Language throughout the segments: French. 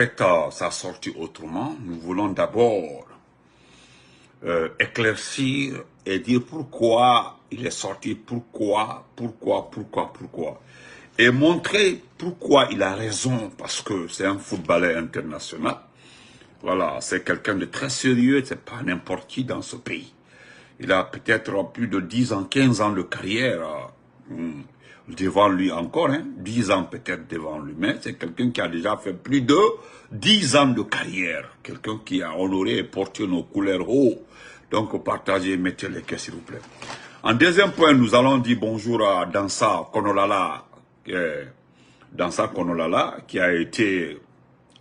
Sa sortie autrement, nous voulons d'abord éclaircir et dire pourquoi il est sorti, pourquoi, et montrer pourquoi il a raison, parce que c'est un footballeur international. Voilà, c'est quelqu'un de très sérieux, c'est pas n'importe qui dans ce pays. Il a peut-être plus de 10 ans, 15 ans de carrière devant lui encore, 10 ans peut-être devant lui, mais c'est quelqu'un qui a déjà fait plus de 10 ans de carrière, quelqu'un qui a honoré et porté nos couleurs haut. Donc partagez, mettez les cœurs s'il vous plaît. En deuxième point, nous allons dire bonjour à Dansa Konolola, qui a été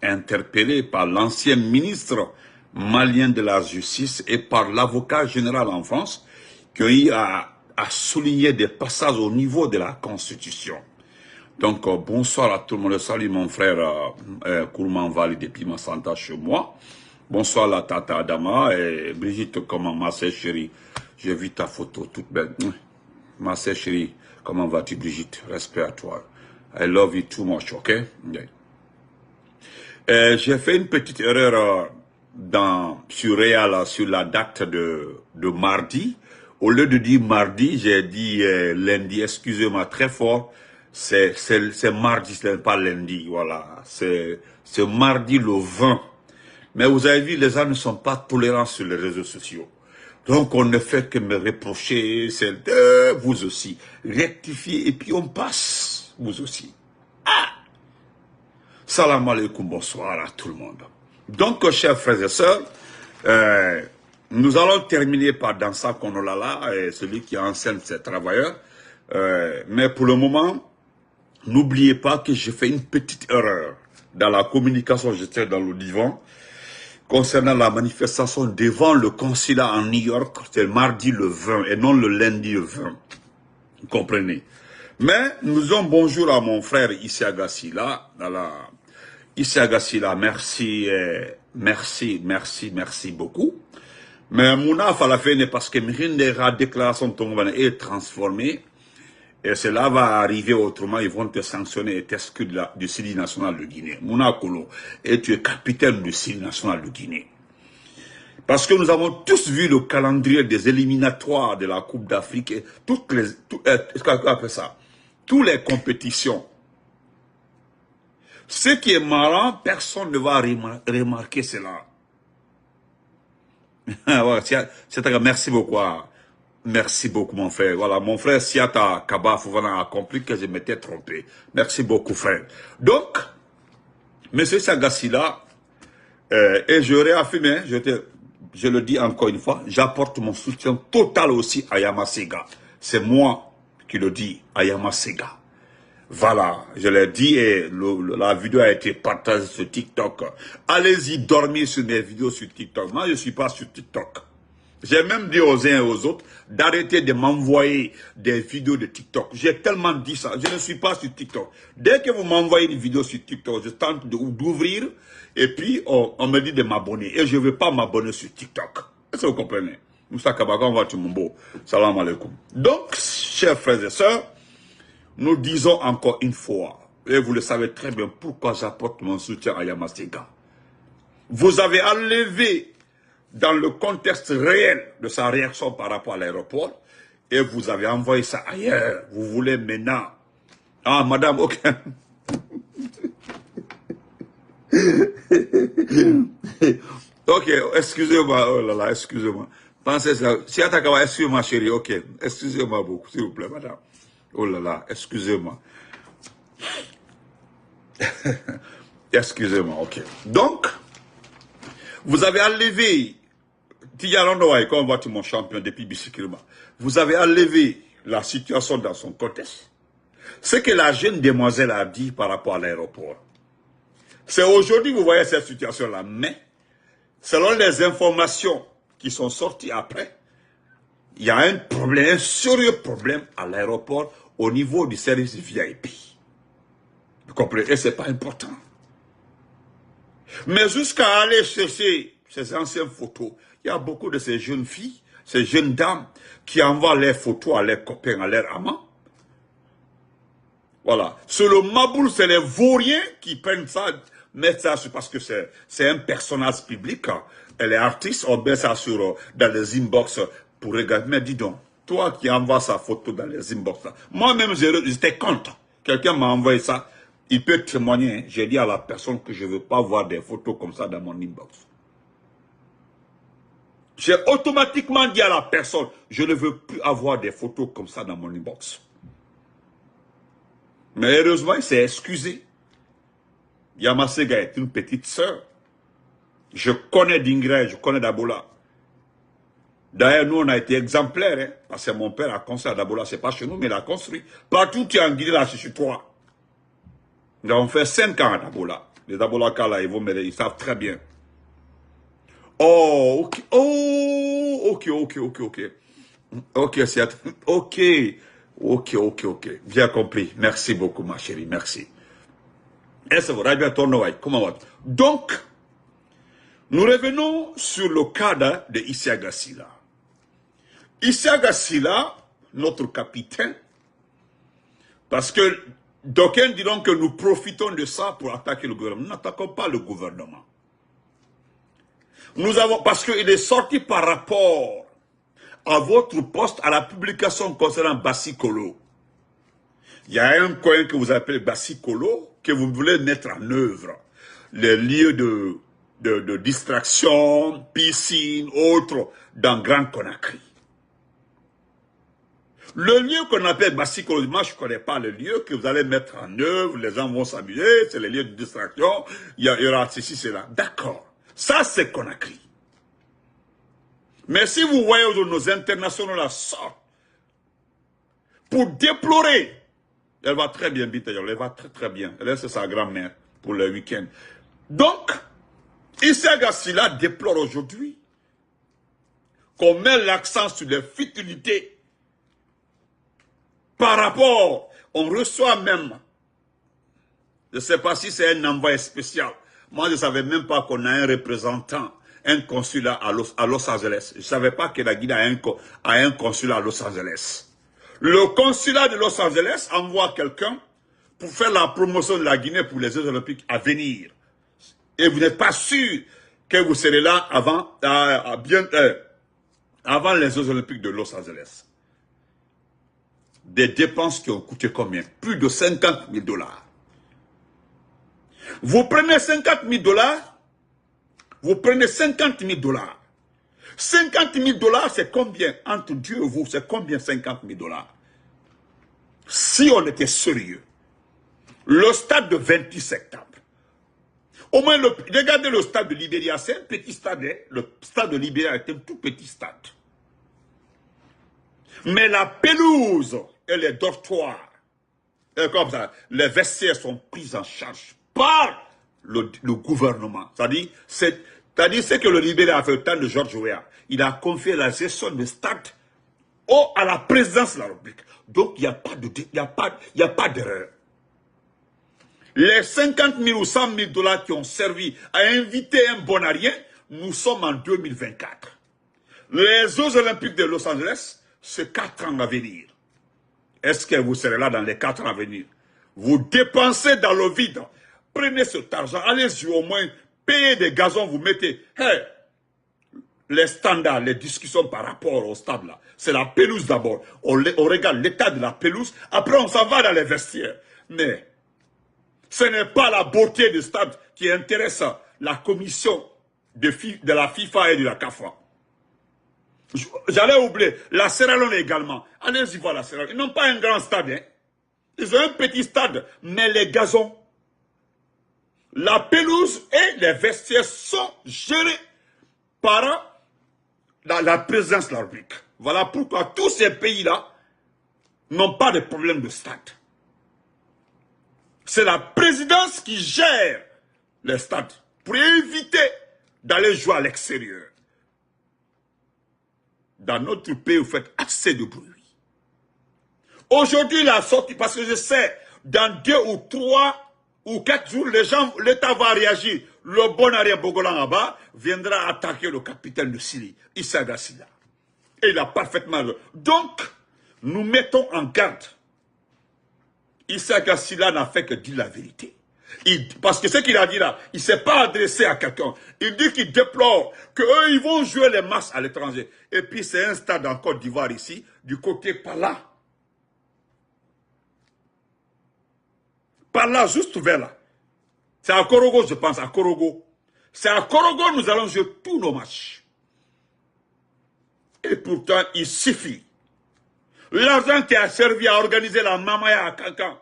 interpellé par l'ancien ministre malien de la justice et par l'avocat général en France, qui a souligné des passages au niveau de la Constitution. Donc, bonsoir à tout le monde. Salut mon frère Kourman Vali depuis Massanta chez moi. Bonsoir la tata Adama et Brigitte, comment ma sœur chérie. J'ai vu ta photo toute belle. Ma sœur chérie, comment vas-tu Brigitte? Respect à toi. I love you too much, ok? J'ai fait une petite erreur sur Réal, sur la date de mardi. Au lieu de dire mardi, j'ai dit lundi. Excusez-moi très fort. C'est mardi, ce n'est pas lundi. Voilà. C'est mardi le 20. Mais vous avez vu, les gens ne sont pas tolérants sur les réseaux sociaux. Donc, on ne fait que me reprocher, c'est de vous aussi. Rectifier et puis on passe, vous aussi. Salam alaikum, bonsoir à tout le monde. Donc, chers frères et sœurs, nous allons terminer par Dansa Konolola, celui qui enseigne ses travailleurs. Mais pour le moment, n'oubliez pas que j'ai fait une petite erreur dans la communication, j'étais dans le divan, concernant la manifestation devant le consulat en New York, c'est mardi le 20 et non le lundi le 20. Vous comprenez? Mais nous disons bonjour à mon frère Issa Gassila. Issa Gassila, merci beaucoup. Mais Mouna Falafene, parce que Mrindera déclaration de est transformée, et cela va arriver autrement, ils vont te sanctionner et t'exclure du Sidi national de Guinée. Mouna Kolo, et tu es capitaine du Sidi national de Guinée. Parce que nous avons tous vu le calendrier des éliminatoires de la Coupe d'Afrique et toutes les compétitions. Ce qui est marrant, personne ne va remarquer cela. Merci beaucoup. Merci beaucoup, mon frère. Voilà, mon frère Siata Kaba Fouvana a compris que je m'étais trompé. Merci beaucoup, frère. Donc, M. Sagassila, et je réaffirme, je le dis encore une fois, j'apporte mon soutien total aussi à Yamasega. C'est moi qui le dis, à Yamasega. Voilà, je l'ai dit et la vidéo a été partagée sur TikTok. Allez-y dormir sur mes vidéos sur TikTok. Moi, je ne suis pas sur TikTok. J'ai même dit aux uns et aux autres d'arrêter de m'envoyer des vidéos de TikTok. J'ai tellement dit ça. Je ne suis pas sur TikTok. Dès que vous m'envoyez une vidéo sur TikTok, je tente d'ouvrir et puis on me dit de m'abonner. Et je ne veux pas m'abonner sur TikTok. Est-ce que vous comprenez? Moussa Kabagan va Tumumbo. Salam alaikum. Donc, chers frères et sœurs, nous disons encore une fois, et vous le savez très bien pourquoi j'apporte mon soutien à Yamasega. Vous avez enlevé dans le contexte réel de sa réaction par rapport à l'aéroport, et vous avez envoyé ça ailleurs. Vous voulez maintenant... Ah, madame, ok. Ok, excusez-moi, oh là là, excusez-moi. Pensez ça. Si Atakawa, excusez-moi, chérie, ok. Excusez-moi beaucoup, s'il vous plaît, madame. Oh là là, excusez-moi. Excusez-moi, ok. Donc, vous avez enlevé... Quand on voit mon champion depuis Bissikirma, vous avez enlevé la situation dans son contexte. Ce que la jeune demoiselle a dit par rapport à l'aéroport. C'est aujourd'hui que vous voyez cette situation-là. Mais, selon les informations qui sont sorties après, il y a un problème, un sérieux problème à l'aéroport au niveau du service VIP. Vous comprenez? Et ce n'est pas important. Mais jusqu'à aller chercher ces anciennes photos, il y a beaucoup de ces jeunes filles, ces jeunes dames qui envoient leurs photos à leurs copains, à leurs amants. Voilà. Sur le Maboul, c'est les vauriens qui prennent ça mettre ça sur, parce que c'est un personnage public, elle est artiste, on met ça sur, dans les inbox pour regarder. Mais dis donc, toi qui envoies sa photo dans les inbox, moi-même j'étais contre. Quelqu'un m'a envoyé ça, il peut témoigner. J'ai dit à la personne que je ne veux pas voir des photos comme ça dans mon inbox. J'ai automatiquement dit à la personne, je ne veux plus avoir des photos comme ça dans mon inbox. Mais heureusement, il s'est excusé. Yamasega est une petite sœur. Je connais Dingray, je connais Dabola. D'ailleurs, nous, on a été exemplaires, hein, parce que mon père a construit à Dabola. Ce n'est pas chez nous, mais il a construit. Partout où tu es en Guinée, là, c'est chez toi. Nous avons fait 5 ans à Dabola. Les Dabolaka, là, ils savent très bien. Oh, ok. Oh, ok. Ok, c'est... Ok. Bien compris. Merci beaucoup, ma chérie. Merci. Donc, nous revenons sur le cadre de Isiaga Silla. Isiaga Silla, notre capitaine, parce que d'aucuns diront que nous profitons de ça pour attaquer le gouvernement. Nous n'attaquons pas le gouvernement. Nous avons, parce qu'il est sorti par rapport à votre poste, à la publication concernant Bassi-Kolo. Il y a un coin que vous appelez Bassi-Kolo, que vous voulez mettre en œuvre. Les lieux de distraction, piscine, autres, dans Grand Conakry. Le lieu qu'on appelle Bassi-Kolo, moi je ne connais pas le lieu que vous allez mettre en œuvre, les gens vont s'amuser, c'est les lieux de distraction, il y aura ceci, cela. D'accord. Ça, c'est Conakry. Mais si vous voyez nos internationaux là sortent pour déplorer, elle va très bien, elle va très bien. Elle laisse sa grand-mère pour le week-end. Donc, Isiaga Silla déplore aujourd'hui qu'on met l'accent sur les futilités par rapport, on reçoit même, je ne sais pas si c'est un envoyé spécial. Moi, je ne savais même pas qu'on a un représentant, un consulat à Los Angeles. Je ne savais pas que la Guinée a un consulat à Los Angeles. Le consulat de Los Angeles envoie quelqu'un pour faire la promotion de la Guinée pour les Jeux Olympiques à venir. Et vous n'êtes pas sûr que vous serez là avant les Jeux Olympiques de Los Angeles. Des dépenses qui ont coûté combien? Plus de 50 000 $. Vous prenez 50 000 $, vous prenez 50 000 $. 50 000 $, c'est combien? Entre Dieu et vous, c'est combien 50 000 $? Si on était sérieux, le stade de 28 septembre, au moins, regardez le stade de Libéria, c'est un petit stade, hein? Le stade de Libéria est un tout petit stade. Mais la pelouse et les dortoirs, et comme ça, les vestiaires sont pris en charge par le gouvernement. C'est-à-dire, ce que le Libéria a fait au temps de George Weah. Il a confié la gestion du stade à la présidence de la République. Donc, il n'y a pas d'erreur. Les 50 000 ou 100 000 $ qui ont servi à inviter un bonarien, nous sommes en 2024. Les Jeux Olympiques de Los Angeles, c'est 4 ans à venir. Est-ce que vous serez là dans les 4 ans à venir? Vous dépensez dans le vide. Prenez cet argent, allez-y au moins, payez des gazons, vous mettez... Hey, les standards, les discussions par rapport au stade là, c'est la pelouse d'abord. On regarde l'état de la pelouse, après on s'en va dans les vestiaires. Mais ce n'est pas la beauté du stade qui intéresse la commission de la FIFA et de la CAFA. J'allais oublier, la Sierra Leone également. Allez-y voir la Sierra Leone. Ils n'ont pas un grand stade. Hein. Ils ont un petit stade, mais les gazons, la pelouse et les vestiaires sont gérés par la présidence de la République. Voilà pourquoi tous ces pays-là n'ont pas de problème de stade. C'est la présidence qui gère les stades pour éviter d'aller jouer à l'extérieur. Dans notre pays, vous faites assez de bruit. Aujourd'hui, la sortie, parce que je sais, dans 2 ou 3 ou 4 jours, l'État va réagir. Le bon arrière Bogolan là-bas viendra attaquer le capitaine de Syrie, Isiaga Silla. Et il a parfaitement... Donc, nous mettons en garde. Isiaga Silla n'a fait que dire la vérité. Parce que ce qu'il a dit là, il ne s'est pas adressé à quelqu'un. Il dit qu'il déplore qu'eux, ils vont jouer les matchs à l'étranger. Et puis c'est un stade en Côte d'Ivoire ici, du côté par là. Par là, juste vers là. C'est à Korogo, je pense, à Korogo. C'est à Korogo que nous allons jouer tous nos matchs. Et pourtant, il suffit. L'argent qui a servi à organiser la Mamaya à Cancan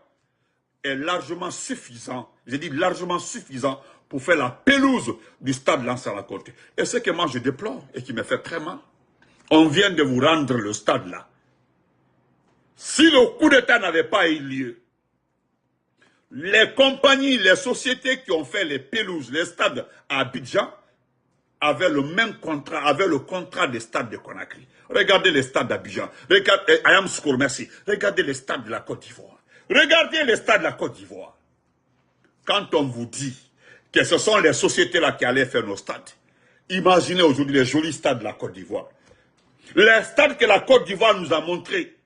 est largement suffisant. J'ai dit largement suffisant pour faire la pelouse du stade Lansana-Conté. Et ce que moi je déplore et qui me fait très mal, on vient de vous rendre le stade là. Si le coup d'État n'avait pas eu lieu, les compagnies, les sociétés qui ont fait les pelouses, les stades à Abidjan, avaient le même contrat, avaient le contrat des stades de Conakry. Regardez les stades d'Abidjan. Regardez, Ayam Skour, merci. Regardez les stades de la Côte d'Ivoire. Regardez les stades de la Côte d'Ivoire. Quand on vous dit que ce sont les sociétés-là qui allaient faire nos stades, imaginez aujourd'hui les jolis stades de la Côte d'Ivoire. Les stades que la Côte d'Ivoire nous a montrés,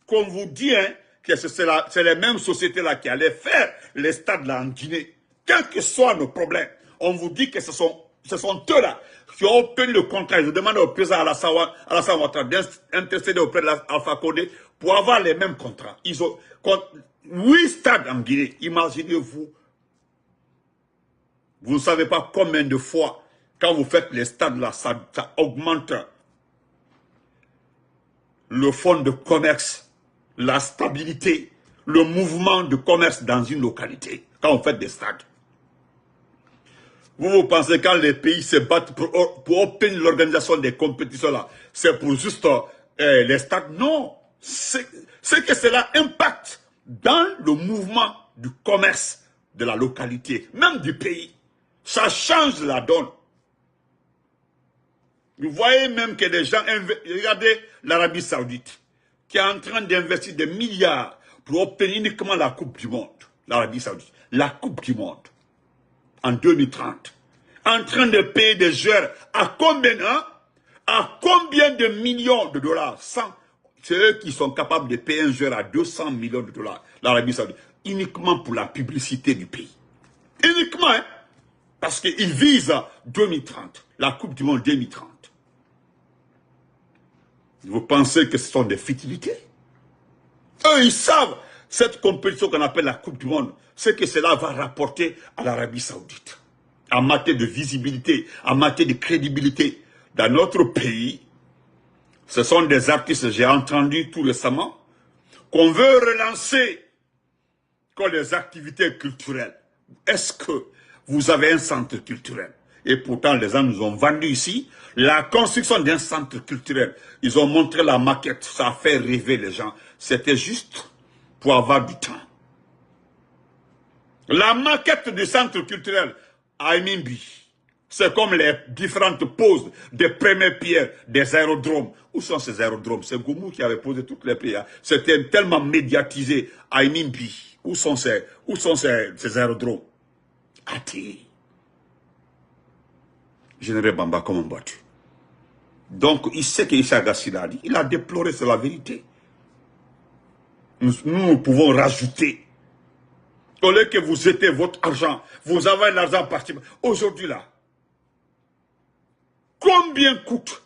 qu'on vous dit hein, que c'est les mêmes sociétés-là qui allaient faire les stades là en Guinée. Quels que soient nos problèmes, on vous dit que ce sont eux-là qui ont obtenu le contrat. Ils ont demandé au président Alassane Ouattara d'intercéder auprès de l'Alpha Condé pour avoir les mêmes contrats. Ils ont 8 stades en Guinée. Imaginez-vous. Vous ne savez pas combien de fois, quand vous faites les stades là, ça augmente le fonds de commerce, la stabilité, le mouvement de commerce dans une localité, quand vous faites des stades. Vous pensez quand les pays se battent pour obtenir l'organisation des compétitions là, c'est pour juste les stades? Non. C'est que cela impacte dans le mouvement du commerce de la localité, même du pays. Ça change la donne. Vous voyez même que des gens, regardez l'Arabie Saoudite, qui est en train d'investir des milliards pour obtenir uniquement la Coupe du Monde. L'Arabie Saoudite, la Coupe du Monde. En 2030, en train de payer des joueurs à combien, hein? À combien de millions de dollars? C'est eux qui sont capables de payer un joueur à 200 millions de dollars, l'Arabie Saoudite, uniquement pour la publicité du pays. Uniquement, hein? Parce qu'ils visent 2030, la Coupe du Monde 2030. Vous pensez que ce sont des futilités? Eux, ils savent cette compétition qu'on appelle la Coupe du Monde, ce que cela va rapporter à l'Arabie Saoudite. En matière de visibilité, en matière de crédibilité. Dans notre pays, ce sont des artistes, j'ai entendu tout récemment, qu'on veut relancer comme les activités culturelles. Est-ce que vous avez un centre culturel? Et pourtant, les gens nous ont vendu ici la construction d'un centre culturel. Ils ont montré la maquette, ça a fait rêver les gens. C'était juste pour avoir du temps. La maquette du centre culturel à Imimbi, c'est comme les différentes poses des premières pierres des aérodromes. Où sont ces aérodromes? C'est Goumou qui avait posé toutes les pierres. C'était tellement médiatisé à Imimbi. Où sont ces aérodromes? Ati. Général Bamba, comment battu? Donc, il sait qu'Issa Gassila a dit, il a déploré, c'est la vérité. Nous pouvons rajouter. Au lieu que vous jetez votre argent, vous avez l'argent parti. Aujourd'hui là, combien coûte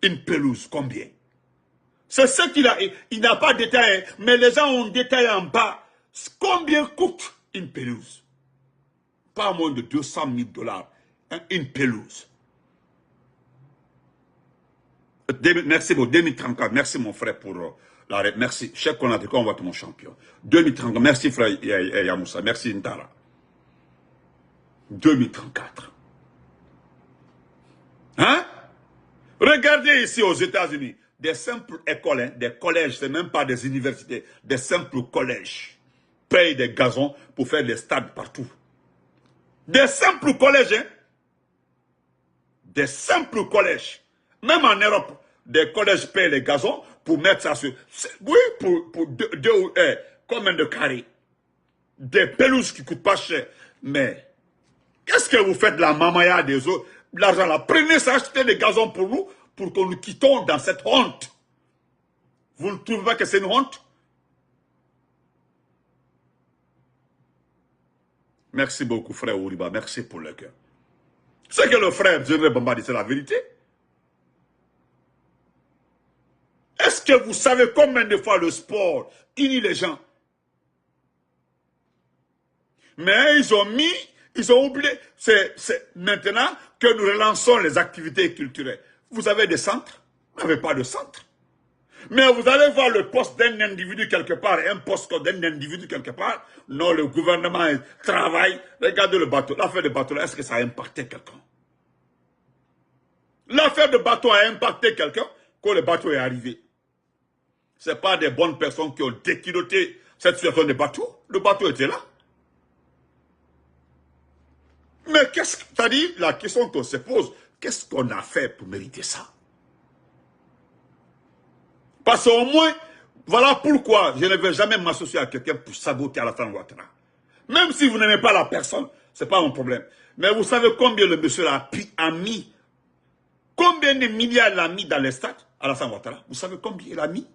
une pelouse? Combien? C'est ce qu'il a. Il n'a pas détaillé, mais les gens ont détaillé en bas. Combien coûte une pelouse? Pas moins de 200 000 dollars. Hein, une pelouse. Merci pour 2034. Merci mon frère pour l'arrêt. Merci. Cheikh Konate, on va être mon champion. 2034. Merci frère Yamoussa. Merci Ntara. 2034. Hein? Regardez ici aux États-Unis. Des simples écoles, hein, des collèges, c'est même pas des universités. Des simples collèges payent des gazons pour faire des stades partout. Des simples collèges, hein? Des simples collèges. Même en Europe, des collèges payent les gazons pour mettre ça sur... Oui, pour deux ou combien de carrés. Des pelouses qui ne coûtent pas cher. Mais, qu'est-ce que vous faites de la mamaya des autres? L'argent là, prenez ça, achetez des gazons pour nous, pour que nous quittons dans cette honte. Vous ne trouvez pas que c'est une honte? Merci beaucoup, frère Ouriba. Merci pour le cœur. C'est que le frère Général Bamba dit, c'est la vérité. Est-ce que vous savez combien de fois le sport unit les gens? Mais ils ont oublié. C'est maintenant que nous relançons les activités culturelles. Vous avez des centres? Vous n'avez pas de centre. Mais vous allez voir le poste d'un individu quelque part, un poste d'un individu quelque part. Non, le gouvernement travaille. Regardez le bateau. L'affaire de bateau, est-ce que ça a impacté quelqu'un? L'affaire de bateau a impacté quelqu'un quand le bateau est arrivé. Ce n'est pas des bonnes personnes qui ont déquiloté cette situation de bateau. Le bateau était là. Mais qu'est-ce que, c'est-à-dire, la question qu'on se pose, qu'est-ce qu'on a fait pour mériter ça? Parce qu'au moins, voilà pourquoi je ne vais jamais m'associer à quelqu'un pour saboter Alassane Ouattara. Même si vous n'aimez pas la personne, ce n'est pas mon problème. Mais vous savez combien le monsieur a mis, combien de milliards il a mis dans les stades, Alassane Ouattara? Vous savez combien il a mis?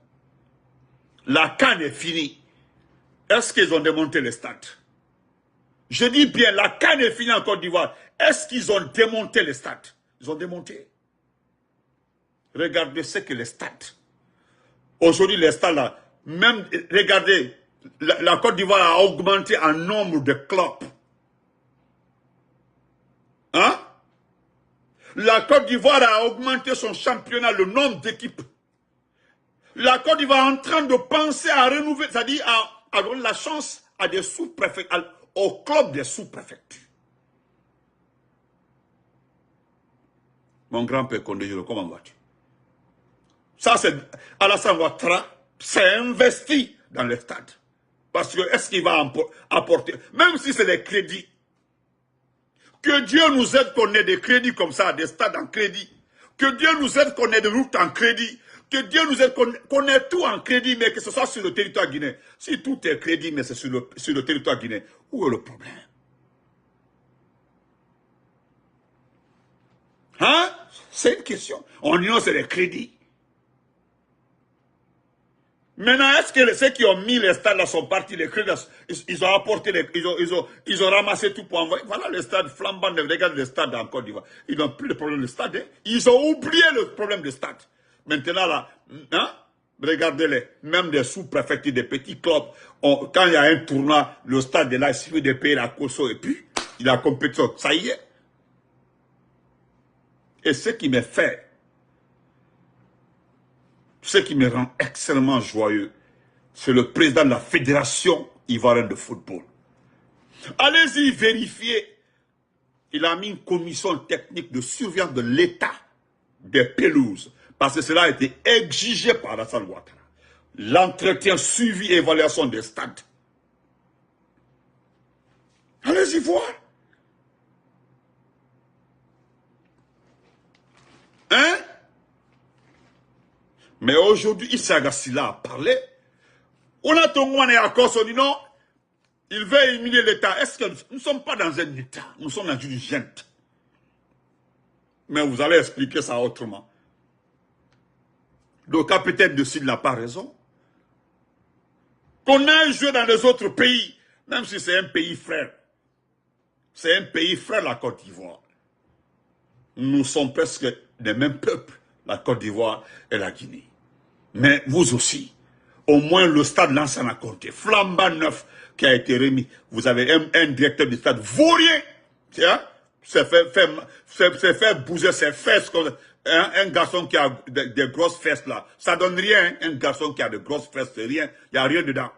La CAN est finie. Est-ce qu'ils ont démonté les stades? Je dis bien, la CAN est finie en Côte d'Ivoire. Est-ce qu'ils ont démonté les stades? Ils ont démonté. Regardez ce que les stades. Aujourd'hui, les stades là, même, regardez, la Côte d'Ivoire a augmenté en nombre de clubs. Hein? La Côte d'Ivoire a augmenté son championnat, le nombre d'équipes. La Côte d'Ivoire est en train de penser à renouveler, c'est-à-dire à donner la chance à des sous-préfets, au club des sous-préfectures. Mon grand-père Condé, comment vas-tu? Ça, c'est Alassane Ouattara s'est investi dans les stades. Parce que est-ce qu'il va apporter, même si c'est des crédits, que Dieu nous aide qu'on ait des crédits comme ça, des stades en crédit, que Dieu nous aide qu'on ait des routes en crédit, que Dieu nous aide qu'on ait tout en crédit, mais que ce soit sur le territoire guinéen. Si tout est crédit, mais c'est sur le territoire guinéen, où est le problème? Hein? C'est une question. On dit non, c'est les crédits. Maintenant, est-ce que ceux qui ont mis les stades là sont partis, les crédits, ils ont apporté, ils ont ramassé tout pour envoyer. Voilà les stades flambants, regardez les stades en Côte d'Ivoire. Ils n'ont plus de problème de stade. Hein? Ils ont oublié le problème de stade. Maintenant là, hein? Regardez-les, même des sous-préfectures, des petits clubs, quand il y a un tournoi, le stade est là, il suffit de payer la caution et puis, il y a la compétition. Ça y est. Et ce qui me fait, ce qui me rend extrêmement joyeux, c'est le président de la Fédération ivoirienne de football. Allez-y vérifier. Il a mis une commission technique de surveillance de l'état des pelouses. Parce que cela a été exigé par Alassane Ouattara. L'entretien, suivi, évaluation des stades. Allez-y voir. Hein? Mais aujourd'hui, Issa Gassila a parlé. On a ton moine et à cause, on dit non, il veut éliminer l'État. Est-ce que nous ne sommes pas dans un État? Nous sommes dans une junte. Mais vous allez expliquer ça autrement. Le capitaine de Sud n'a pas raison. Qu'on aille jouer dans les autres pays, même si c'est un pays frère. C'est un pays frère, la Côte d'Ivoire. Nous sommes presque des mêmes peuples, la Côte d'Ivoire et la Guinée. Mais vous aussi, au moins le stade Lansana a compté. Flambant neuf qui a été remis. Vous avez un directeur du stade vaurien, c'est fait bouger ses fesses comme un garçon qui a des grosses fesses là. Ça donne rien, hein? Un garçon qui a de grosses fesses, c'est rien. Il n'y a rien dedans.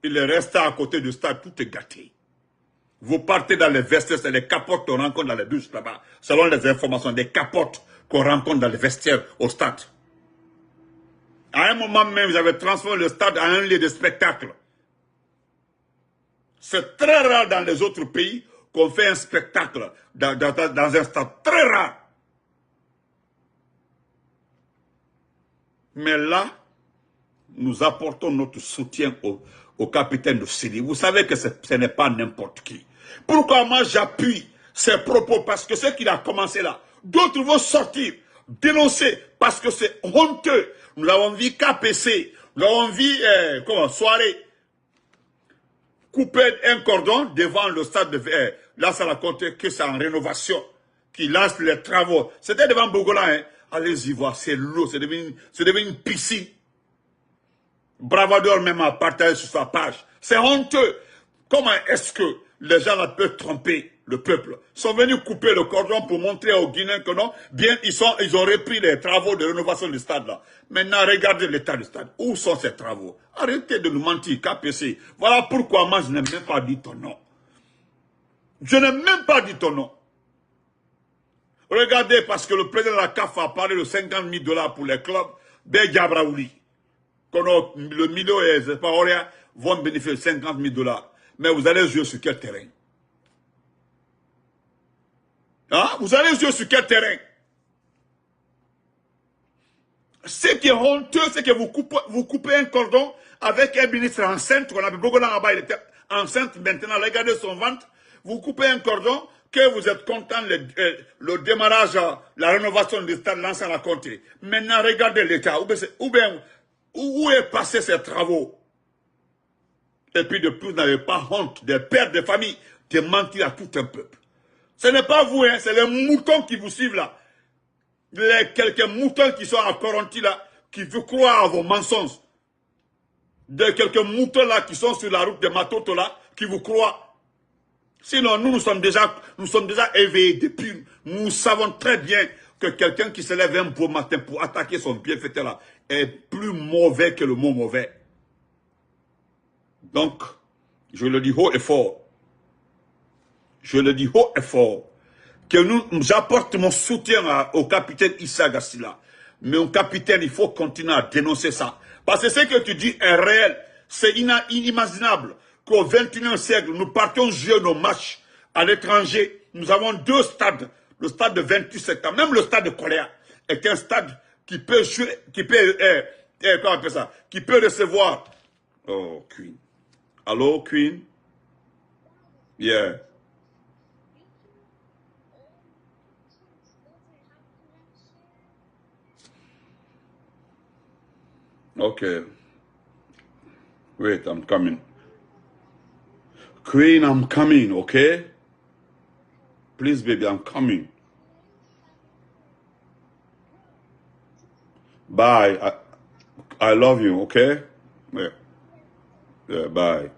Il est resté à côté du stade, tout est gâté. Vous partez dans les vestiaires, c'est les capotes qu'on rencontre dans les bus là-bas. Selon les informations, des capotes qu'on rencontre dans les vestiaires au stade. À un moment même, vous avez transformé le stade en un lieu de spectacle. C'est très rare dans les autres pays qu'on fait un spectacle dans un stade. Très rare. Mais là, nous apportons notre soutien au capitaine de Sidi. Vous savez que ce n'est pas n'importe qui. Pourquoi moi j'appuie ses propos? Parce que ce qu'il a commencé là, d'autres vont sortir, dénoncer, parce que c'est honteux. Nous avons vu KPC, nous avons vu soirée. couper un cordon devant le stade de là, ça raconte que c'est en rénovation, qui lance les travaux. C'était devant Bogolan, hein. Allez-y voir, c'est l'eau, c'est devenu une piscine. Bravador même a partagé sur sa page. C'est honteux. Comment est-ce que les gens là peuvent tromper le peuple? Ils sont venus couper le cordon pour montrer aux Guinéens que non, bien, ils ont repris les travaux de rénovation du stade là. Maintenant, regardez l'état du stade. Où sont ces travaux? Arrêtez de nous mentir, KPC. Voilà pourquoi moi, je n'ai même pas dit ton nom. Je n'ai même pas dit ton nom. Regardez, parce que le président de la CAF a parlé de 50 000 $ pour les clubs, Ben Gabraouli. Le milieu et les Espagnoliens vont bénéficier de 50 000 $. Mais vous allez jouer sur quel terrain? Hein? Vous allez jouer sur quel terrain? Ce qui est honteux, c'est que vous coupez un cordon avec un ministre enceinte, qu'on appelle Bogolan là-bas, il était enceinte maintenant, regardez son ventre. Vous coupez un cordon, que vous êtes content, le démarrage, la rénovation du stade lancé à la comté. Maintenant, regardez l'État. Où est passé ces travaux? Et puis de plus, vous n'avez pas honte des pères de famille de mentir à tout un peuple. Ce n'est pas vous, hein, c'est les moutons qui vous suivent là. Quelques moutons qui sont à Coronti là, qui vous croient à vos mensonges. Quelques moutons là qui sont sur la route de Matoto là, qui vous croient. Sinon, nous sommes déjà éveillés depuis. Nous savons très bien que quelqu'un qui se lève un beau matin pour attaquer son bienfaiteur là est plus mauvais que le mot mauvais. Donc, je le dis haut et fort. Je le dis haut et fort. Que j'apporte mon soutien au capitaine Issa Gassila. Mais au capitaine, il faut continuer à dénoncer ça. Parce que ce que tu dis est réel. C'est inimaginable qu'au XXIe siècle, nous partions jouer nos matchs à l'étranger. Nous avons 2 stades. Le stade de 28 septembre, même le stade de Corée est un stade qui peut jouer, comment on appelle ça, qui peut recevoir. Oh, Queen. Allô, Queen? Yeah. Okay. Wait, I'm coming. Queen, I'm coming, okay? Please, baby, I'm coming. Bye. I love you, okay? Yeah. Yeah, bye.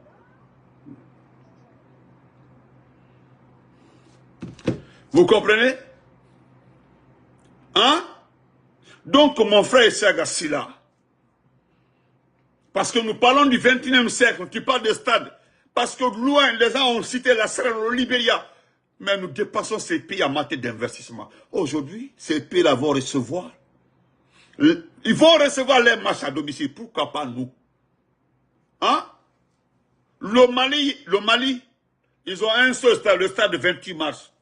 Vous comprenez? Hein? Donc, mon frère Sagassi là, parce que nous parlons du 21e siècle, tu parles de stade, parce que loin, les gens ont cité la Sierra Leone, le Libéria, mais nous dépassons ces pays en matière d'investissement. Aujourd'hui, ces pays-là vont recevoir. Ils vont recevoir les matchs à domicile, pourquoi pas nous? Hein? Le Mali, ils ont un seul stade, le stade de 28 mars.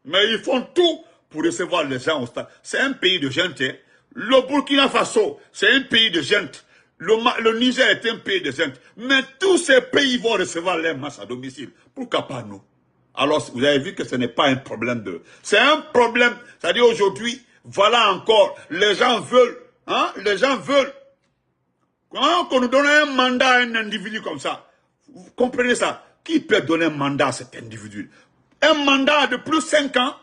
Mais ils font tout pour recevoir les gens au stade. C'est un pays de gente. Hein. Le Burkina Faso, c'est un pays de gente. Le Niger est un pays de gente. Mais tous ces pays vont recevoir les matchs à domicile. Pourquoi pas nous? Alors, vous avez vu que ce n'est pas un problème de... C'est un problème. C'est-à-dire aujourd'hui, voilà encore, les gens veulent. Hein? Les gens veulent. Quand on nous donne un mandat à un individu comme ça, vous comprenez ça? Qui peut donner un mandat à cet individu? Un mandat de plus de 5 ans?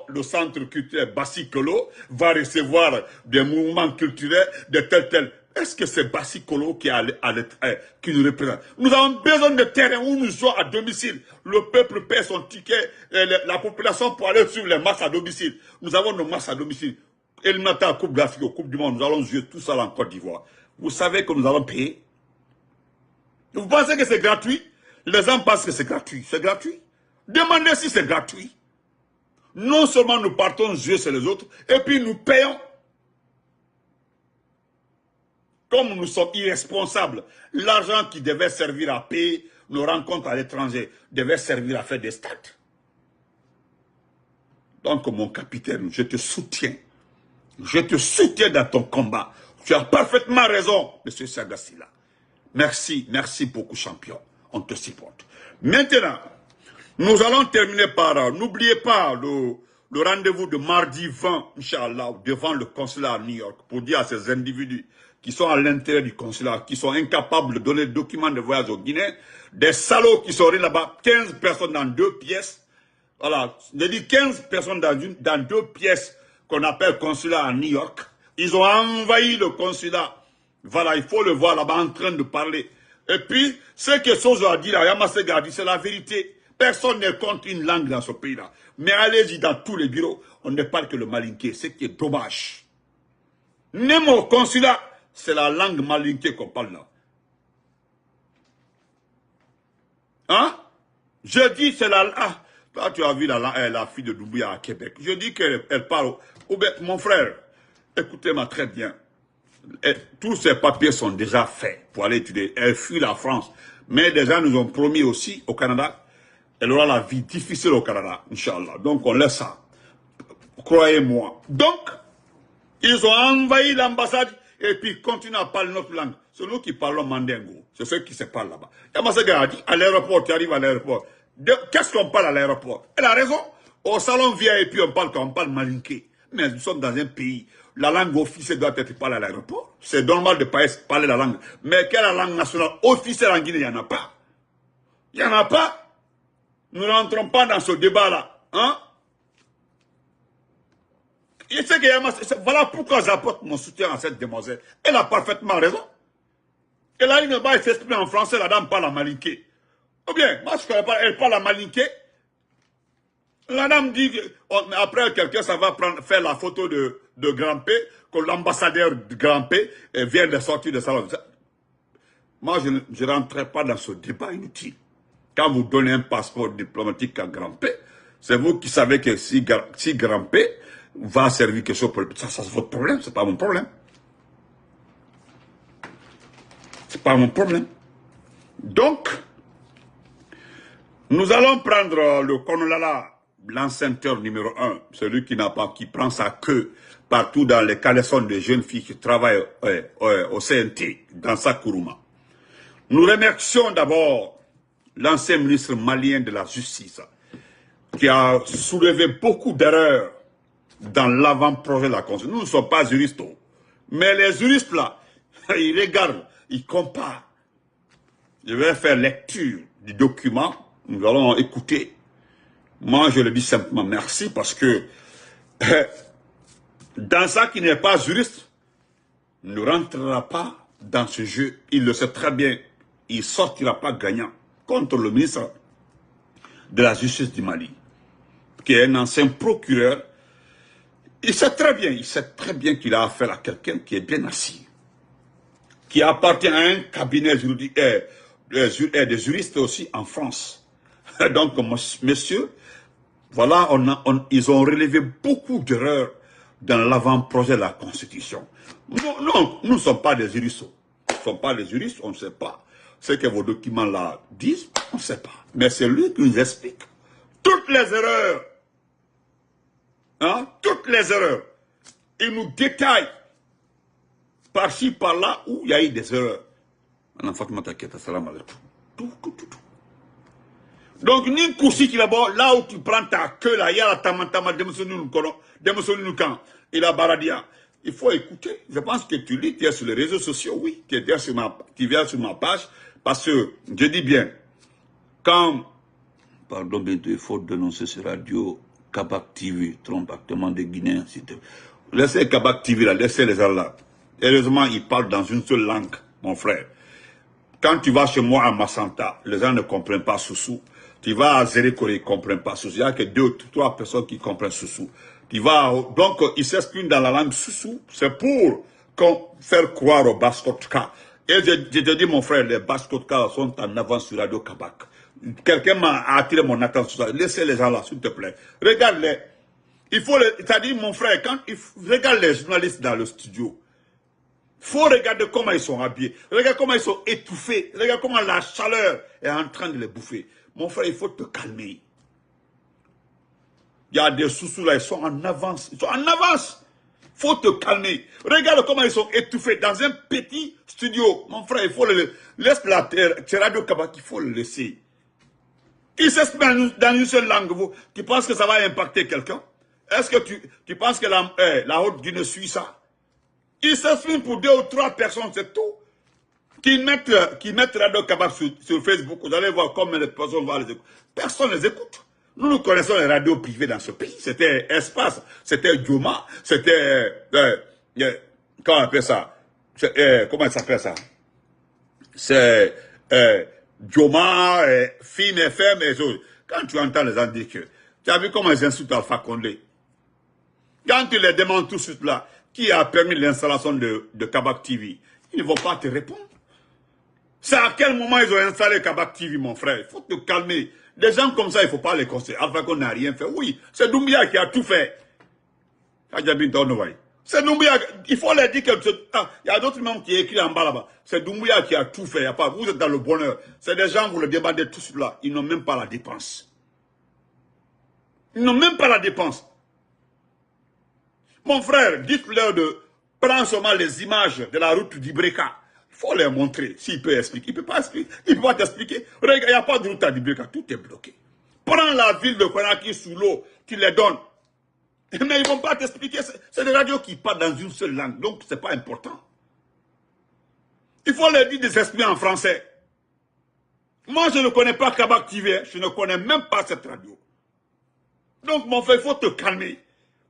Le centre culturel Bassi-Kolo va recevoir des mouvements culturels de tel. Est-ce que c'est Bassi-Kolo qui nous représente? Nous avons besoin de terrain où nous jouons à domicile. Le peuple paie son ticket, la population pour aller sur les matchs à domicile. Nous avons nos matchs à domicile. Éliminatoire Coupe d'Afrique, Coupe du Monde, nous allons jouer tout ça en Côte d'Ivoire. Vous savez que nous allons payer? Vous pensez que c'est gratuit? Les gens pensent que c'est gratuit. C'est gratuit? Demandez si c'est gratuit. Non seulement nous partons jouer sur les autres, et puis nous payons. Comme nous sommes irresponsables, l'argent qui devait servir à payer nos rencontres à l'étranger devait servir à faire des stades. Donc mon capitaine, je te soutiens. Je te soutiens dans ton combat. Tu as parfaitement raison, M. Sagassila. Merci, merci beaucoup, champion. On te supporte. Maintenant, nous allons terminer par, n'oubliez pas le rendez-vous de mardi 20, Inch'Allah, devant le consulat à New York, pour dire à ces individus qui sont à l'intérieur du consulat, qui sont incapables de donner le document de voyage aux Guinéens, des salauds qui sont là-bas, 15 personnes dans 2 pièces. Voilà, je dis 15 personnes dans 2 pièces qu'on appelle consulat à New York. Ils ont envahi le consulat. Voilà, il faut le voir là-bas en train de parler. Et puis, ce que Sozo a dit là, Yamasega a dit, c'est la vérité. Personne ne compte une langue dans ce pays-là. Mais allez-y dans tous les bureaux, on ne parle que le malinké, ce qui est dommage. Même au consulat, c'est la langue malinké qu'on parle là. Hein? Je dis c'est la... Ah, toi tu as vu la fille de Doumbouya à Québec. Je dis qu'elle parle... Mon frère, écoutez-moi très bien. Tous ces papiers sont déjà faits pour aller étudier. Elle fuit la France. Mais des gens nous ont promis aussi au Canada, elle aura la vie difficile au Canada, Inch'Allah. Donc on laisse ça. Croyez-moi. Donc, ils ont envahi l'ambassade et puis continuent à parler notre langue. C'est nous qui parlons mandingo. C'est ceux qui se parlent là-bas. Yamasega a dit, à l'aéroport, tu arrives à l'aéroport. Qu'est-ce qu'on parle à l'aéroport? Elle a raison. Au salon VIP, on parle malinké. Mais nous sommes dans un pays. La langue officielle doit être parlée à l'aéroport. C'est normal de parler la langue. Mais quelle langue nationale officielle en Guinée? Il n'y en a pas. Il n'y en a pas. Nous ne rentrons pas dans ce débat-là. Hein? Et voilà pourquoi j'apporte mon soutien à cette demoiselle. Elle a parfaitement raison. Elle a une balle s'exprimer en français, la dame parle à malinké. Ou bien, moi je connais pas, elle parle à malinké. La dame dit, après quelqu'un, ça va faire la photo de Grand-P, que l'ambassadeur de Grand-P vient de sortir de salon. Moi, je ne rentrerai pas dans ce débat inutile. Quand vous donnez un passeport diplomatique à Grand-P, c'est vous qui savez que si Grand-P va servir quelque chose pour ça c'est votre problème, c'est pas mon problème. C'est pas mon problème. Donc, nous allons prendre le Konolala, l'enceinteur numéro 1, celui qui prend sa queue partout dans les caleçons des jeunes filles qui travaillent au CNT, dans Sakuruma. Nous remercions d'abord l'ancien ministre malien de la Justice, qui a soulevé beaucoup d'erreurs dans l'avant-projet de la Constitution. Nous ne sommes pas juristes, mais les juristes là, ils regardent, ils comparent. Je vais faire lecture du document, nous allons écouter. Moi, je le dis simplement merci parce que dans ça qui n'est pas juriste, ne rentrera pas dans ce jeu. Il le sait très bien. Il ne sortira pas gagnant contre le ministre de la Justice du Mali, qui est un ancien procureur. Il sait très bien qu'il a affaire à quelqu'un qui est bien assis, qui appartient à un cabinet juridique, des juristes aussi en France. Donc, messieurs, voilà, ils ont relevé beaucoup d'erreurs dans l'avant-projet de la Constitution. Non, nous ne sommes pas des juristes. Nous ne sommes pas des juristes, on ne sait pas. Ce que vos documents là disent, on ne sait pas. Mais c'est lui qui nous explique toutes les erreurs. Hein? Toutes les erreurs. Il nous détaille par-ci, par-là, où il y a eu des erreurs. Donc, ni Koussi qui là-bas, là où tu prends ta queue, là, il y a la tamantama, il a baradia. Il faut écouter. Je pense que tu lis, tu es sur les réseaux sociaux, oui. Tu viens sur ma page, parce que, je dis bien, quand, pardon, bientôt, il faut dénoncer ce radio, Kabak TV, trompe actuellement des Guinéens, laissez Kabak TV là, laissez les gens là. Heureusement, ils parlent dans une seule langue, mon frère. Quand tu vas chez moi à Massanta, les gens ne comprennent pas Soussou. Tu vas à Zéréko, ils ne comprennent pas Soussou. Il n'y a que 2 ou 3 personnes qui comprennent Soussou. Donc, ils s'expriment dans la langue Soussou. C'est pour faire croire aux Baskotka. Et je te dis, mon frère, les Baskotka sont en avance sur Radio Kabak. Quelqu'un m'a attiré mon attention sur ça. Laissez les gens là, s'il te plaît. Regarde-les. C'est-à-dire, mon frère, regarde les journalistes dans le studio. Il faut regarder comment ils sont habillés. Regarde comment ils sont étouffés. Regarde comment la chaleur est en train de les bouffer. Mon frère, il faut te calmer. Il y a des sous-sous là, ils sont en avance. Ils sont en avance. Il faut te calmer. Regarde comment ils sont étouffés dans un petit studio. Mon frère, il faut laisse la terre. C'est Radio Kabak, il faut le laisser. Il s'exprime dans une seule langue. Tu penses que ça va impacter quelqu'un? Est-ce que tu penses que la Haute-Guinée suit ça? Ils s'expriment pour 2 ou 3 personnes, c'est tout. Qui mettent Radio Kabab sur Facebook, vous allez voir combien de personnes vont les écouter. Personne ne les écoute. Nous connaissons les radios privées dans ce pays. C'était Espace, c'était Djoma, c'était... comment on appelle ça? Comment ça s'appelle ça? C'est Djoma, Film FM et autres. Quand tu entends les gens dire que... Tu as vu comment ils insultent Alpha Condé? Quand tu les demandes tout de suite là, qui a permis l'installation de Kabak TV, ils ne vont pas te répondre. C'est à quel moment ils ont installé Kabak TV, mon frère? Il faut te calmer. Des gens comme ça, il ne faut pas les conseiller. Alpha Condé n'a rien fait. Oui, c'est Doumbia qui a tout fait. C'est Doumbia. Il faut leur dire que... Il y a d'autres membres qui écrivent en bas là-bas. C'est Doumbia qui a tout fait. Vous êtes dans le bonheur. C'est des gens, vous le demandez tout de suite là. Ils n'ont même pas la dépense. Ils n'ont même pas la dépense. Mon frère, dites-leur de prendre seulement les images de la route d'Ibreka. Il faut leur montrer s'il peut expliquer. Il ne peut pas expliquer. Il ne peut pas t'expliquer. Regarde, il n'y a pas de route à d'Ibreka. Tout est bloqué. Prends la ville de Konakri sous l'eau, tu les donnes. Mais ils ne vont pas t'expliquer. C'est des radios qui parlent dans une seule langue. Donc, ce n'est pas important. Il faut leur dire de s'exprimer en français. Moi, je ne connais pas Kabak TV. Je ne connais même pas cette radio. Donc, mon frère, il faut te calmer.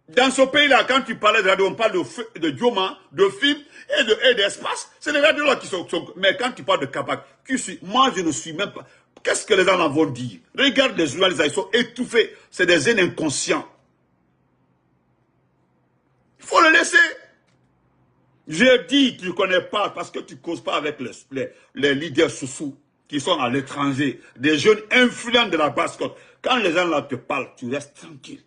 Dans ce pays-là, quand tu parlais de radio, on parle de Djoma, de film et d'espace. C'est les radios-là qui sont... Mais quand tu parles de Kabak, moi, je ne suis même pas... Qu'est-ce que les gens en vont dire? Regarde les journalistes, ils sont étouffés. C'est des haines inconscients. Il faut le laisser. J'ai dit, tu ne connais pas, parce que tu ne causes pas avec les leaders sous qui sont à l'étranger, des jeunes influents de la basse-côte. Quand les gens là te parlent, tu restes tranquille.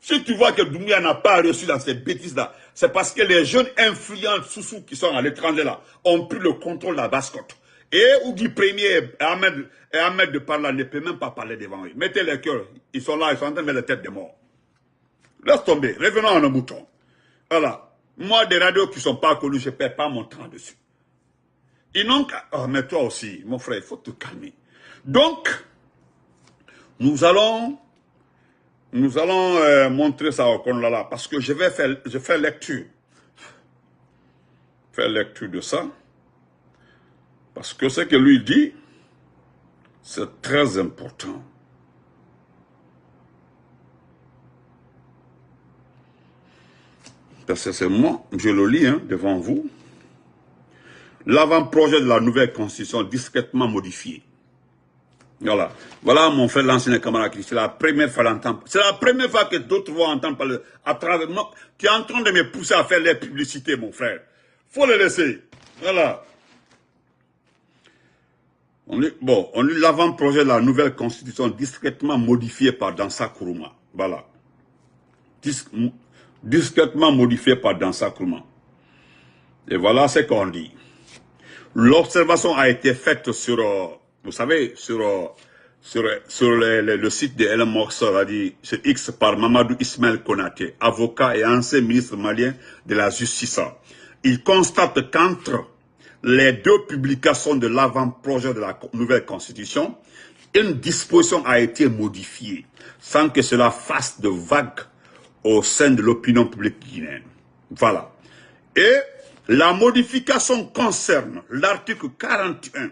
Si tu vois que Doumbia n'a pas reçu dans ces bêtises-là, c'est parce que les jeunes influents sous qui sont à l'étranger là ont pris le contrôle de la basse-côte. Et Oudi Premier et Ahmed de Parla ne peut même pas parler devant eux. Mettez les cœurs, ils sont là, ils sont en train de mettre les têtes des morts. Laisse tomber, revenons à nos moutons. Voilà, moi des radios qui ne sont pas connues, je ne perds pas mon temps dessus. Ils n'ont qu'à... Oh, mais toi aussi, mon frère, il faut te calmer. Donc, nous allons montrer ça au Konlala parce que je fais lecture. Faire lecture de ça. Parce que ce que lui dit, c'est très important. Parce que c'est moi, je le lis devant vous. L'avant-projet de la nouvelle constitution discrètement modifié. Voilà. Voilà mon frère l'ancien camarade Christ. C'est la première fois l'entendre. C'est la première fois que d'autres vont entendre parler à travers moi. Tu es en train de me pousser à faire les publicités, mon frère. Faut le laisser. Voilà. On lit l'avant-projet de la nouvelle constitution discrètement modifiée par Dansa Kourouma. Voilà. Discrètement modifiée par Dansa Kourouma. Et voilà ce qu'on dit. L'observation a été faite sur, vous savez, sur le site de Elon Musk, sur X, par Mamadou Ismaël Konaté, avocat et ancien ministre malien de la Justice. Il constate qu'entre les 2 publications de l'avant-projet de la nouvelle constitution, une disposition a été modifiée, sans que cela fasse de vagues au sein de l'opinion publique guinéenne. Voilà. Et la modification concerne l'article 41,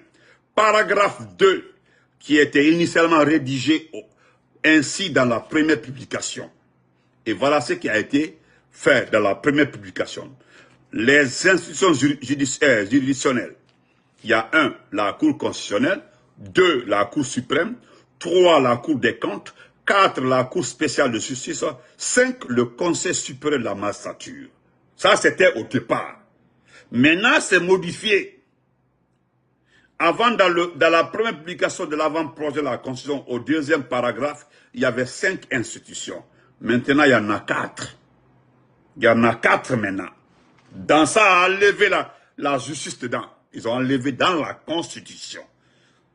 paragraphe 2, qui était initialement rédigé ainsi dans la première publication. Et voilà ce qui a été fait dans la première publication. Les institutions juridictionnelles. Il y a 1, la Cour constitutionnelle, 2, la Cour suprême, 3, la Cour des comptes, 4, la Cour spéciale de justice, 5, le Conseil supérieur de la magistrature. Ça, c'était au départ. Maintenant, c'est modifié. Avant, dans la première publication de l'avant-projet de la Constitution, au 2e paragraphe, il y avait 5 institutions. Maintenant, il y en a 4. Il y en a 4 maintenant. Dans ça, a enlevé la justice dedans. Ils ont enlevé dans la Constitution.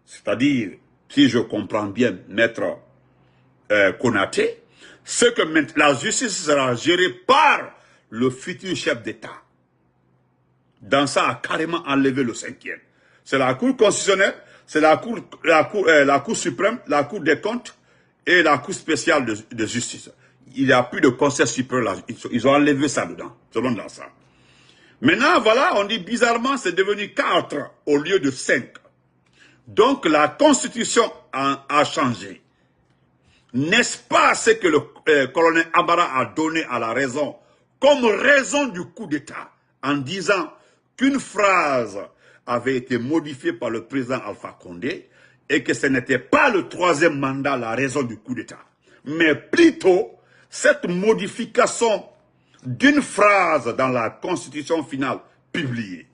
C'est-à-dire, si je comprends bien, maître Konaté, c'est que la justice sera gérée par le futur chef d'État. Dans ça, a carrément enlevé le 5e. C'est la Cour constitutionnelle, c'est la Cour suprême, la Cour des comptes et la Cour spéciale de justice. il n'y a plus de conseil supérieur là. Ils ont enlevé ça dedans, selon dans ça. Maintenant, voilà, on dit bizarrement, c'est devenu 4 au lieu de 5. Donc, la constitution a changé. N'est-ce pas ce que le colonel Amara a donné à la raison, comme raison du coup d'État, en disant qu'une phrase avait été modifiée par le président Alpha Condé et que ce n'était pas le 3e mandat la raison du coup d'État, mais plutôt cette modification d'une phrase dans la constitution finale publiée.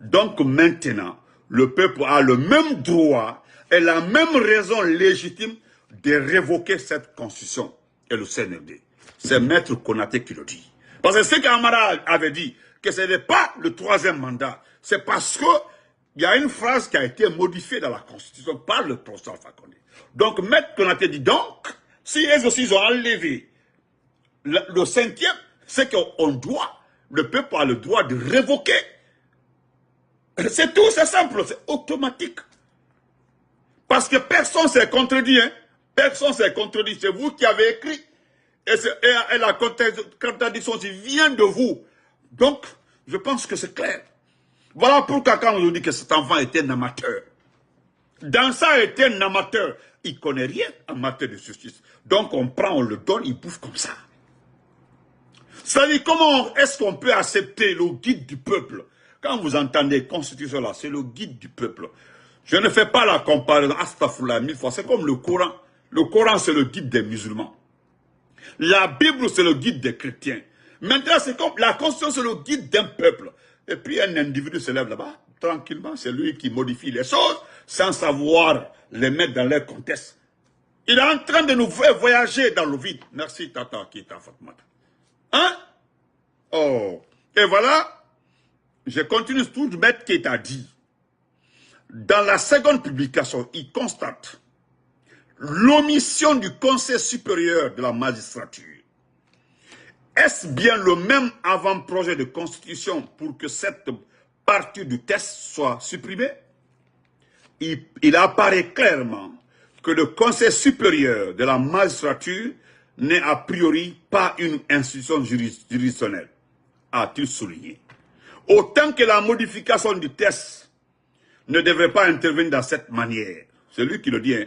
Donc maintenant, le peuple a le même droit et la même raison légitime de révoquer cette constitution et le CNRD. C'est Maître Konaté qui le dit. Parce que ce qu'Amara avait dit, que ce n'est pas le 3e mandat, c'est parce que il y a une phrase qui a été modifiée dans la constitution par le professeur Alpha Condé. Donc Maître Konaté dit donc, si eux aussi ils ont enlevé le 5e, c'est qu'on doit, le peuple a le droit de révoquer. C'est tout, c'est simple, c'est automatique. Parce que personne s'est contredit, hein. Personne s'est contredit, c'est vous qui avez écrit. Et la contradiction vient de vous. Donc, je pense que c'est clair. Voilà pourquoi quand on nous dit que cet enfant était un amateur, Dansa était un amateur, il ne connaît rien en matière de justice. Donc on prend, on le donne, il bouffe comme ça. C'est-à-dire, comment est-ce qu'on peut accepter le guide du peuple? Quand vous entendez constitution là, c'est le guide du peuple. Je ne fais pas la comparaison, astaghfirullah 1000 fois, c'est comme le Coran. Le Coran, c'est le guide des musulmans. La Bible, c'est le guide des chrétiens. Maintenant, c'est comme la Constitution, c'est le guide d'un peuple. Et puis, un individu se lève là-bas, tranquillement, c'est lui qui modifie les choses, sans savoir les mettre dans leur contexte. Il est en train de nous faire voyager dans le vide. Merci, Tata, qui est en Fatmata. Hein? Oh. Et voilà, je continue tout de mettre qui t'a dit. Dans la seconde publication, il constate l'omission du Conseil supérieur de la magistrature. Est-ce bien le même avant-projet de constitution pour que cette partie du texte soit supprimée? Il apparaît clairement que le Conseil supérieur de la magistrature n'est a priori pas une institution juridictionnelle, a-t-il souligné. Autant que la modification du texte ne devrait pas intervenir dans cette manière. C'est lui qui le dit, hein.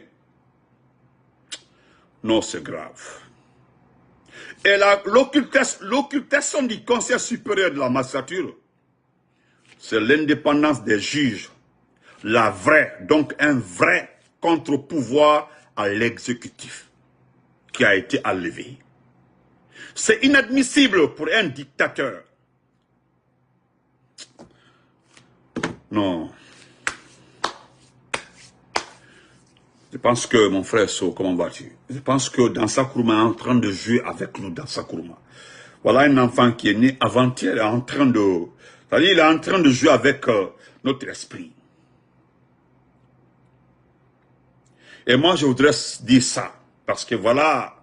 Non, c'est grave. Et l'occultation du Conseil supérieur de la magistrature, c'est l'indépendance des juges, la vraie, donc un vrai contre-pouvoir à l'exécutif qui a été enlevé. C'est inadmissible pour un dictateur. Non. Je pense que, mon frère So, comment vas-tu? Je pense que Dansa Kourouma est en train de jouer avec nous, Dansa Kourouma. Voilà un enfant qui est né avant-hier, il est en train de... C'est-à-dire, il est en train de jouer avec notre esprit. Et moi, je voudrais dire ça, parce que voilà,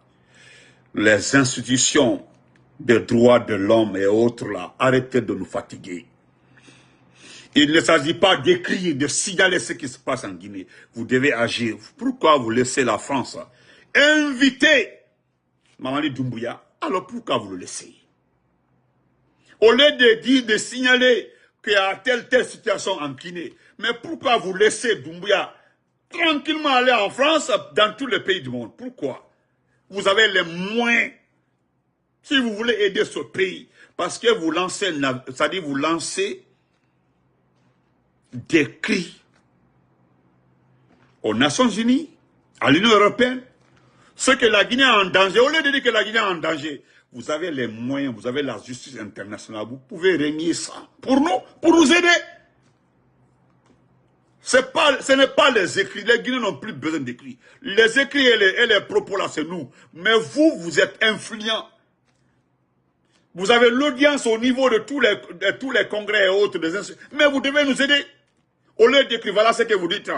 les institutions des droits de l'homme et autres là, arrêtez de nous fatiguer. Il ne s'agit pas d'écrire, de signaler ce qui se passe en Guinée. Vous devez agir. Pourquoi vous laissez la France inviter Mamadi Doumbouya? Alors pourquoi vous le laissez? Au lieu de dire, de signaler qu'il y a telle situation en Guinée, mais pourquoi vous laissez Doumbouya tranquillement aller en France, dans tous les pays du monde? Pourquoi? Vous avez les moyens. Si vous voulez aider ce pays, parce que vous lancez, c'est-à-dire vous lancez des cris aux Nations Unies, à l'Union Européenne, ce que la Guinée est en danger. Au lieu de dire que la Guinée est en danger, vous avez les moyens, vous avez la justice internationale, vous pouvez régner ça pour nous aider. Ce n'est pas les écrits, les Guinéens n'ont plus besoin d'écrits. Les écrits et les propos là, c'est nous. Mais vous êtes influents. Vous avez l'audience au niveau de tous les congrès et autres. Mais vous devez nous aider. Au lieu d'écrire, voilà ce que vous dites.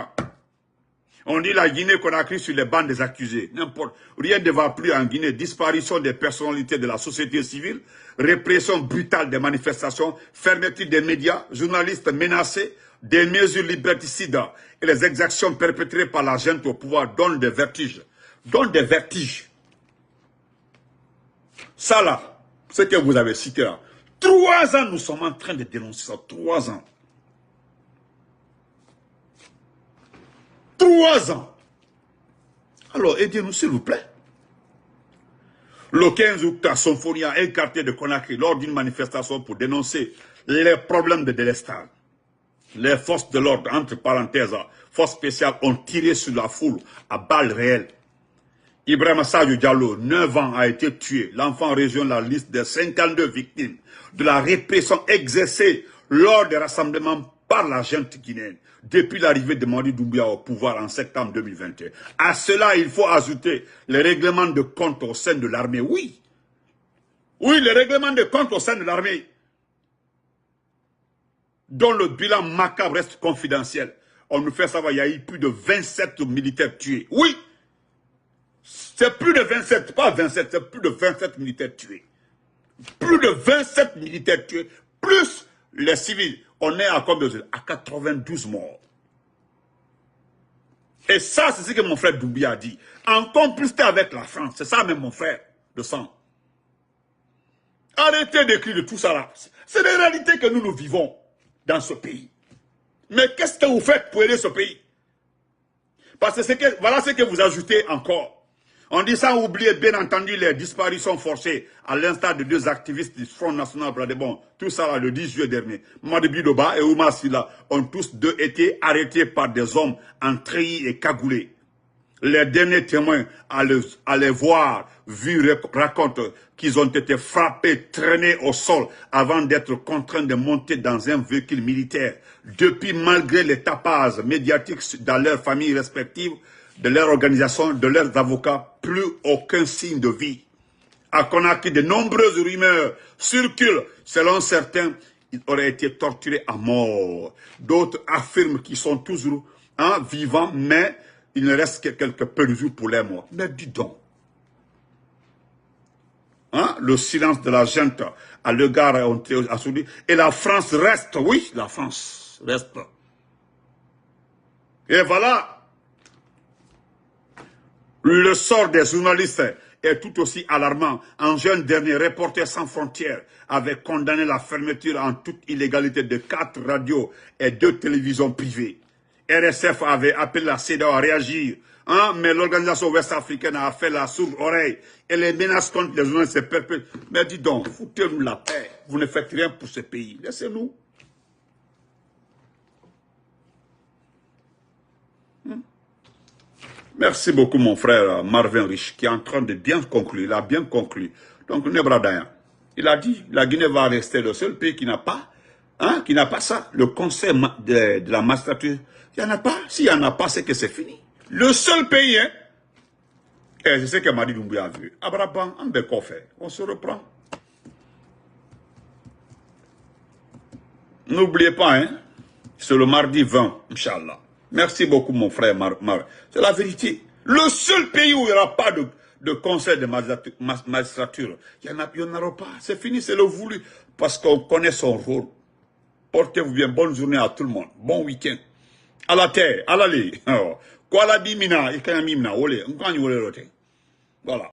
On dit la Guinée qu'on a écrit sur les bancs des accusés. N'importe. Rien ne va plus en Guinée. Disparition des personnalités de la société civile, répression brutale des manifestations, fermeture des médias, journalistes menacés, des mesures liberticides et les exactions perpétrées par la junte au pouvoir donnent des vertiges. Donnent des vertiges. Ça là, ce que vous avez cité là, 3 ans nous sommes en train de dénoncer ça, 3 ans. 3 ans. Alors aidez-nous s'il vous plaît. Le 15 août, à Symphonia, un quartier de Conakry, lors d'une manifestation pour dénoncer les problèmes de délestage. Les forces de l'ordre, entre parenthèses, forces spéciales, ont tiré sur la foule à balles réelles. Ibrahima Sadio Diallo, 9 ans, a été tué. L'enfant rejoint la liste des 52 victimes de la répression exercée lors des rassemblements par la junte guinéenne depuis l'arrivée de Mamadi Doumbouya au pouvoir en septembre 2021. À cela, il faut ajouter les règlements de compte au sein de l'armée. Oui. Oui, les règlements de compte au sein de l'armée, dont le bilan macabre reste confidentiel. On nous fait savoir qu'il y a eu plus de 27 militaires tués. Oui. C'est plus de 27, pas 27, c'est plus de 27 militaires tués. Plus de 27 militaires tués, plus les civils. On est à combien? À 92 morts. Et ça, c'est ce que mon frère Doumbouya a dit. En complicité avec la France. C'est ça même mon frère de sang. Arrêtez d'écrire de tout ça là. C'est des réalités que nous vivons dans ce pays. Mais qu'est-ce que vous faites pour aider ce pays? Parce que voilà ce que vous ajoutez encore. On dit sans oublier bien entendu les disparitions forcées, à l'instar de 2 activistes du Front National Bradebon. Tout ça là, le 10 juillet dernier. Mamadi Bidoba et Oumar Silla ont tous deux été arrêtés par des hommes en treillis et cagoulés. Les derniers témoins à les voir, vus, racontent qu'ils ont été frappés, traînés au sol avant d'être contraints de monter dans un véhicule militaire. Depuis, malgré les tapages médiatiques dans leurs familles respectives, de leur organisation, de leurs avocats, plus aucun signe de vie. À Conakry, de nombreuses rumeurs circulent. Selon certains, ils auraient été torturés à mort. D'autres affirment qu'ils sont toujours vivants, mais il ne reste que quelques pelusures pour les morts. Mais dis donc. Le silence de la junte à l'égard a souri. Et la France reste, oui, la France reste. Et voilà. Le sort des journalistes est tout aussi alarmant. En juin dernier, Reporters sans frontières avait condamné la fermeture en toute illégalité de 4 radios et 2 télévisions privées. RSF avait appelé la CEDEAO à réagir, mais l'organisation ouest-africaine a fait la sourde oreille et les menaces contre les journalistes se perpétuent. Mais dis donc, foutez-nous la paix. Vous ne faites rien pour ce pays. Laissez-nous. Merci beaucoup, mon frère Marvin Rich, qui est en train de bien conclure. Il a bien conclu. Donc, Nebradaya, il a dit, la Guinée va rester le seul pays qui n'a pas, ça. Le conseil de la magistrature, il n'y en a pas. S'il n'y en a pas, c'est que c'est fini. Le seul pays, Et c'est ce que Mamadi Doumbouya a vu. Abraban, on se reprend. N'oubliez pas, c'est le mardi 20, Inch'Allah. Merci beaucoup, mon frère C'est la vérité. Le seul pays où il n'y aura pas de conseil de magistrature, il n'y en aura pas. C'est fini, c'est le voulu. Parce qu'on connaît son rôle. Portez-vous bien. Bonne journée à tout le monde. Bon week-end. À la terre, à l'allée. Voilà.